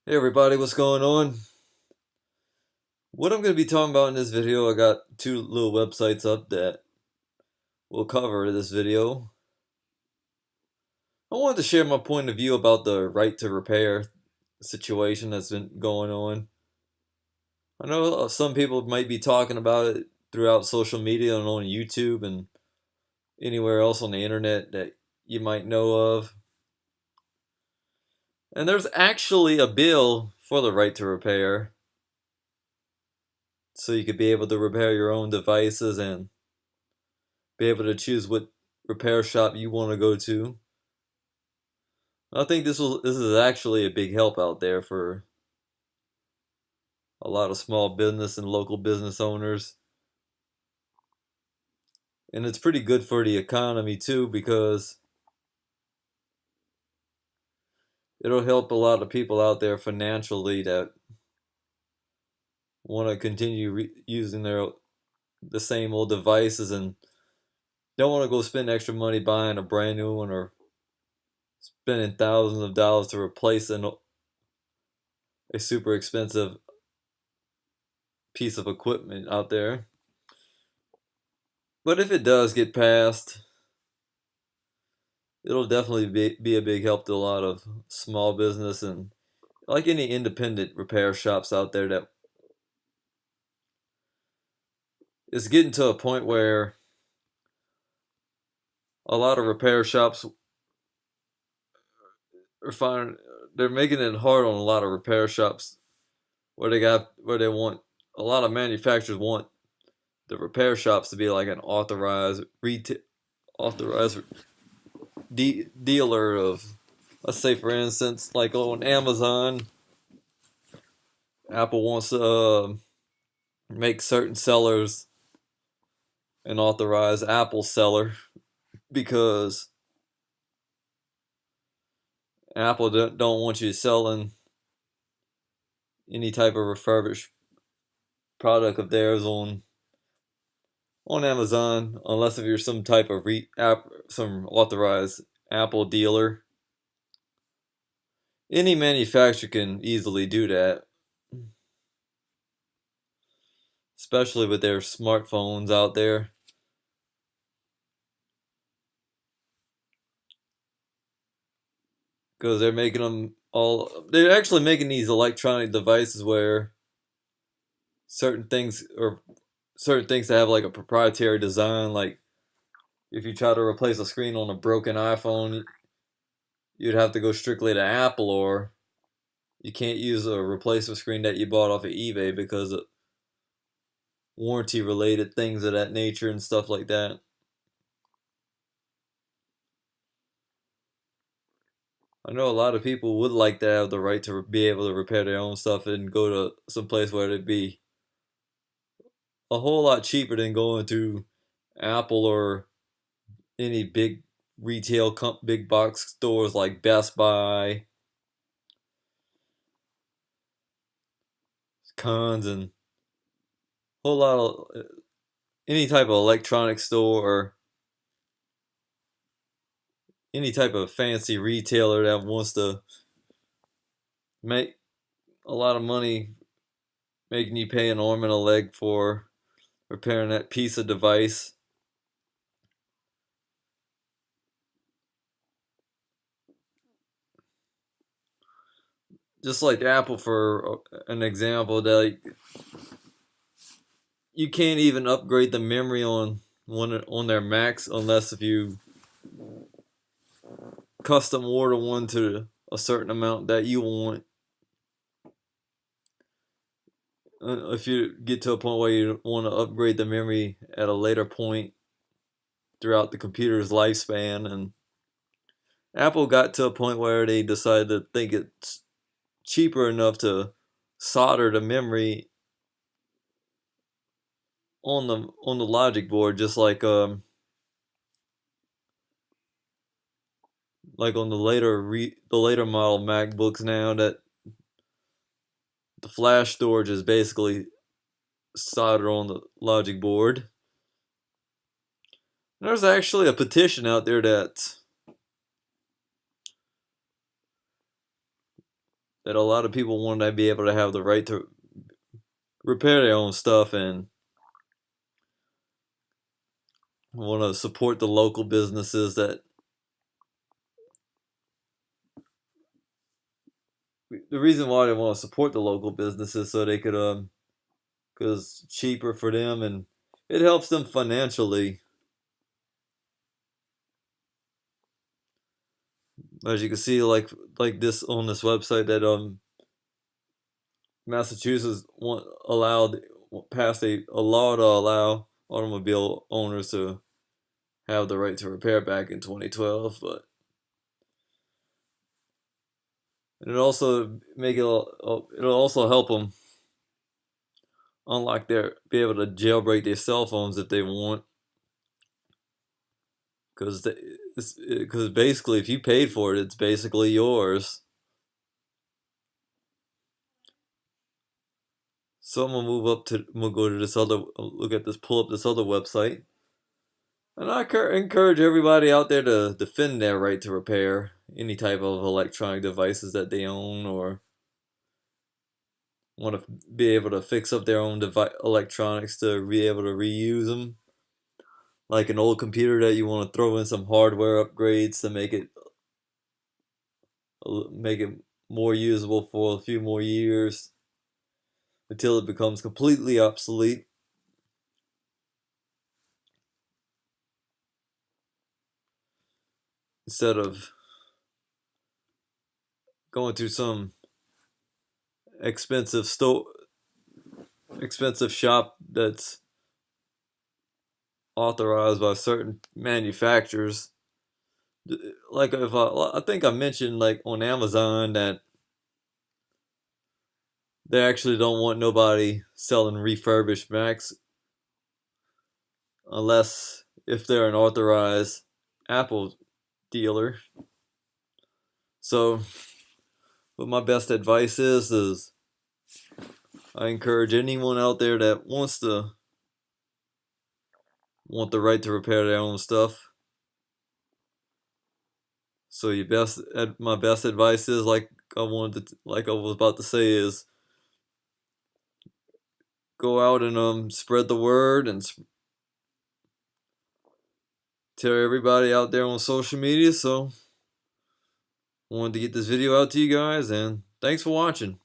Hey everybody, what's going on? What I'm going to be talking about in this video, I got two little websites up that will cover this video. I wanted to share my point of view about the right to repair situation that's been going on. I know some people might be talking about it throughout social media and on YouTube and anywhere else on the internet that you might know of. And there's actually a bill for the right to repair, so you could be able to repair your own devices and be able to choose what repair shop you want to go to. I think this is actually a big help out there for a lot of small business and local business owners. And it's pretty good for the economy too, because it'll help a lot of people out there financially that want to continue using the same old devices and don't want to go spend extra money buying a brand new one or spending thousands of dollars to replace a super expensive piece of equipment out there. But if it does get passed, it'll definitely be a big help to a lot of small business and like any independent repair shops out there that is getting to a point where a lot of repair shops are finding they're making it hard on a lot of repair shops where they want a lot of manufacturers want the repair shops to be like an authorized dealer of, let's say for instance, like on Amazon, Apple wants to make certain sellers an authorized Apple seller because Apple don't want you selling any type of refurbished product of theirs on Amazon unless if you're some type of some authorized Apple dealer. Any manufacturer can easily do that, especially with their smartphones out there, because they're actually making these electronic devices where certain things or certain things that have like a proprietary design, like if you try to replace a screen on a broken iPhone, you'd have to go strictly to Apple, or you can't use a replacement screen that you bought off of eBay because of warranty related things of that nature and stuff like that. I know a lot of people would like to have the right to be able to repair their own stuff and go to some place where it'd be a whole lot cheaper than going to Apple or any big box stores like Best Buy, Cons, and a whole lot of any type of electronic store or any type of fancy retailer that wants to make a lot of money making you pay an arm and a leg for repairing that piece of device. Just like Apple, for an example, that like, you can't even upgrade the memory on their Macs unless if you custom order one to a certain amount that you want. If you get to a point where you want to upgrade the memory at a later point throughout the computer's lifespan, and Apple got to a point where they decided to think it's cheaper enough to solder the memory on the logic board, just like on the later model MacBooks now, that the flash storage is basically soldered on the logic board. There's actually a petition out there that a lot of people want to be able to have the right to repair their own stuff and want to support the local businesses that the reason why they want to support the local businesses so they could because it's cheaper for them and it helps them financially. As you can see, like this on this website that Massachusetts passed a law to allow automobile owners to have the right to repair back in 2012, but it'll also it'll also help them unlock be able to jailbreak their cell phones if they want, because basically if you paid for it, it's basically yours. So I'm gonna I'm gonna go to this other, pull up this other website, and I encourage everybody out there to defend their right to repair any type of electronic devices that they own or want to be able to fix up their own electronics to be able to reuse them. Like an old computer that you want to throw in some hardware upgrades to make it more usable for a few more years until it becomes completely obsolete. Instead of going through some expensive expensive shop that's authorized by certain manufacturers. Like if I think I mentioned like on Amazon that they actually don't want nobody selling refurbished Macs unless if they're an authorized Apple dealer. So, what my best advice is I encourage anyone out there that want the right to repair their own stuff. So my best advice is like I was about to say is go out and spread the word and tell everybody out there on social media. So, I wanted to get this video out to you guys, and thanks for watching.